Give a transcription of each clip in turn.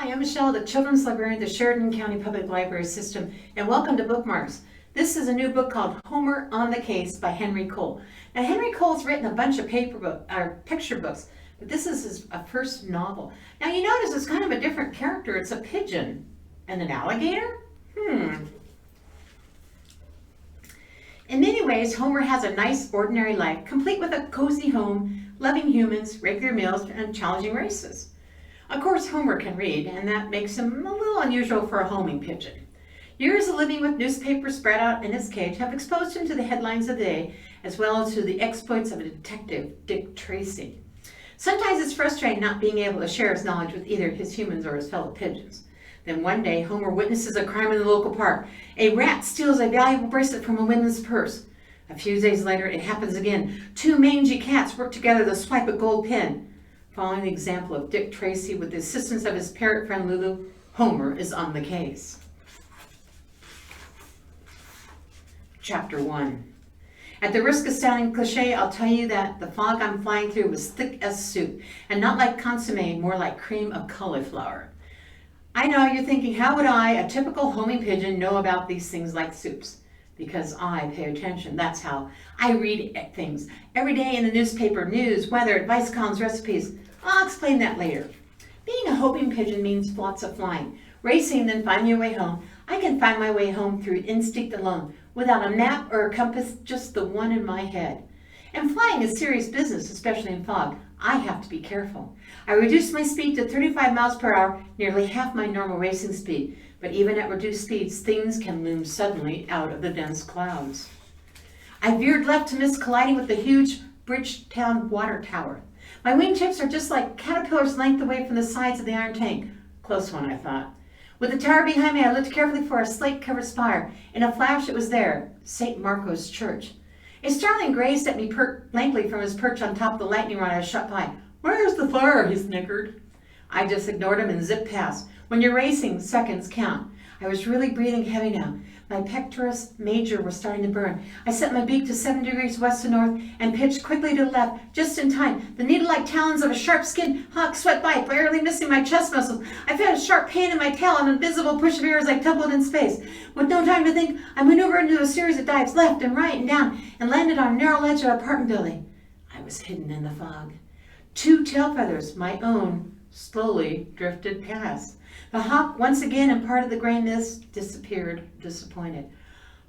Hi, I'm Michelle, the Children's Librarian at the Sheridan County Public Library System, and welcome to Bookmarks. This is a new book called Homer on the Case by Henry Cole. Now, Henry Cole's written a bunch of picture books, but this is his first novel. Now, you notice it's kind of a different character. It's a pigeon and an alligator? In many ways, Homer has a nice, ordinary life, complete with a cozy home, loving humans, regular meals, and challenging races. Of course, Homer can read, and that makes him a little unusual for a homing pigeon. Years of living with newspapers spread out in his cage have exposed him to the headlines of the day, as well as to the exploits of a detective, Dick Tracy. Sometimes it's frustrating not being able to share his knowledge with either his humans or his fellow pigeons. Then one day, Homer witnesses a crime in the local park. A rat steals a valuable bracelet from a woman's purse. A few days later, it happens again. Two mangy cats work together to swipe a gold pin. Following the example of Dick Tracy with the assistance of his parrot friend Lulu, Homer is on the case. Chapter 1. At the risk of sounding cliche, I'll tell you that the fog I'm flying through was thick as soup, and not like consomme, more like cream of cauliflower. I know you're thinking, how would I, a typical homing pigeon, know about these things like soups? Because I pay attention. That's how. I read things every day in the newspaper, news, weather, advice columns, recipes. I'll explain that later. Being a homing pigeon means lots of flying, racing, then finding your way home. I can find my way home through instinct alone, without a map or a compass, just the one in my head. And flying is serious business, especially in fog. I have to be careful. I reduced my speed to 35 miles per hour, nearly half my normal racing speed. But even at reduced speeds, things can loom suddenly out of the dense clouds. I veered left to miss colliding with the huge Bridgetown water tower. My wingtips are just like caterpillars length away from the sides of the iron tank. Close one, I thought. With the tower behind me, I looked carefully for a slate-covered spire. In a flash, it was there, St. Marco's Church. A starling grazed at me blankly from his perch on top of the lightning rod I shot by. "Where's the fire?" he snickered. I just ignored him and zipped past. When you're racing, seconds count. I was really breathing heavy now. My pectoris major was starting to burn. I set my beak to 7 degrees west to north and pitched quickly to the left, just in time. The needle-like talons of a sharp-skinned hawk swept by, barely missing my chest muscles. I felt a sharp pain in my tail and an invisible push of air as I tumbled in space. With no time to think, I maneuvered into a series of dives left and right and down and landed on a narrow ledge of an apartment building. I was hidden in the fog. 2 tail feathers, my own, slowly drifted past. The hawk once again and part of the gray mist disappeared, disappointed.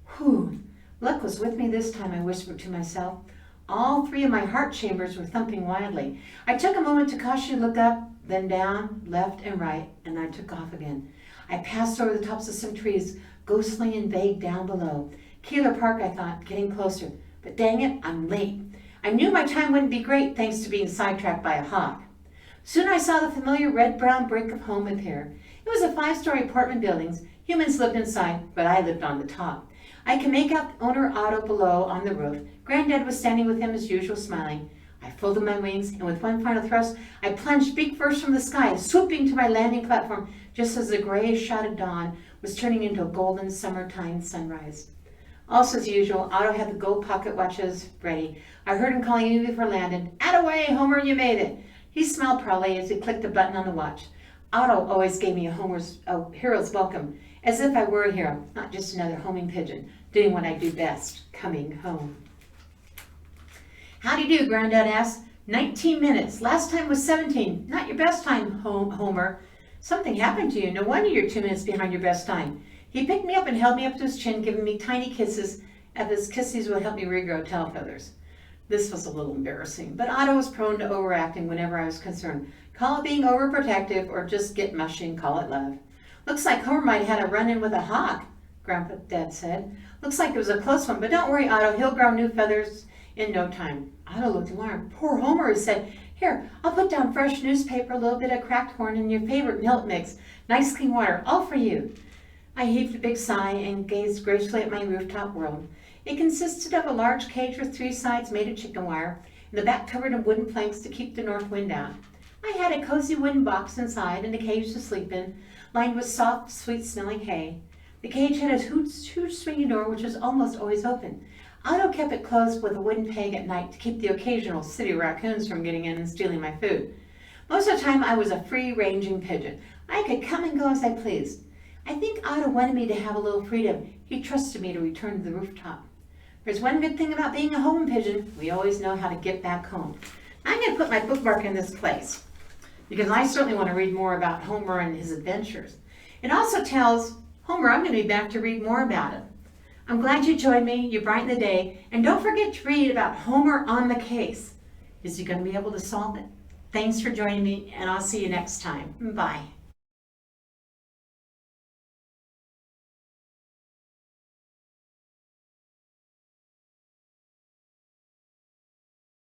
Whew, luck was with me this time, I whispered to myself. All 3 of my heart chambers were thumping wildly. I took a moment to cautiously look up, then down, left and right, and I took off again. I passed over the tops of some trees, ghostly and vague down below. Keeler Park, I thought, getting closer. But dang it, I'm late. I knew my time wouldn't be great thanks to being sidetracked by a hawk. Soon I saw the familiar red-brown brick of home appear. It was a 5-story apartment building. Humans lived inside, but I lived on the top. I could make out owner Otto below on the roof. Granddad was standing with him as usual, smiling. I folded my wings, and with one final thrust, I plunged beak first from the sky, swooping to my landing platform just as the grayish shot of dawn was turning into a golden summertime sunrise. Also, as usual, Otto had the gold pocket watches ready. I heard him calling me before landing. "Attaway, Homer, you made it." He smiled proudly as he clicked a button on the watch. Otto always gave me a hero's welcome, as if I were a hero, not just another homing pigeon, doing what I do best, coming home. "How do you do?" Granddad asked. 19 minutes. Last time was 17. Not your best time, Homer. Something happened to you. No wonder you're 2 minutes behind your best time. He picked me up and held me up to his chin, giving me tiny kisses, as his kisses would help me regrow tail feathers. This was a little embarrassing, but Otto was prone to overacting whenever I was concerned. Call it being overprotective, or just get mushy and call it love. "Looks like Homer might have had a run-in with a hawk," Dad said. "Looks like it was a close one, but don't worry, Otto. He'll grow new feathers in no time." Otto looked alarmed. "Poor Homer," he said. "Here, I'll put down fresh newspaper, a little bit of cracked corn, and your favorite milk mix. Nice clean water, all for you." I heaved a big sigh and gazed gracefully at my rooftop world. It consisted of a large cage with 3 sides made of chicken wire, and the back covered in wooden planks to keep the north wind out. I had a cozy wooden box inside and a cage to sleep in, lined with soft, sweet-smelling hay. The cage had a huge swinging door, which was almost always open. Otto kept it closed with a wooden peg at night to keep the occasional city raccoons from getting in and stealing my food. Most of the time, I was a free-ranging pigeon. I could come and go as I pleased. I think Otto wanted me to have a little freedom. He trusted me to return to the rooftop. There's one good thing about being a home pigeon. We always know how to get back home. I'm going to put my bookmark in this place because I certainly want to read more about Homer and his adventures. It also tells Homer I'm going to be back to read more about it. I'm glad you joined me. You brighten the day. And don't forget to read about Homer on the case. Is he going to be able to solve it? Thanks for joining me, and I'll see you next time. Bye.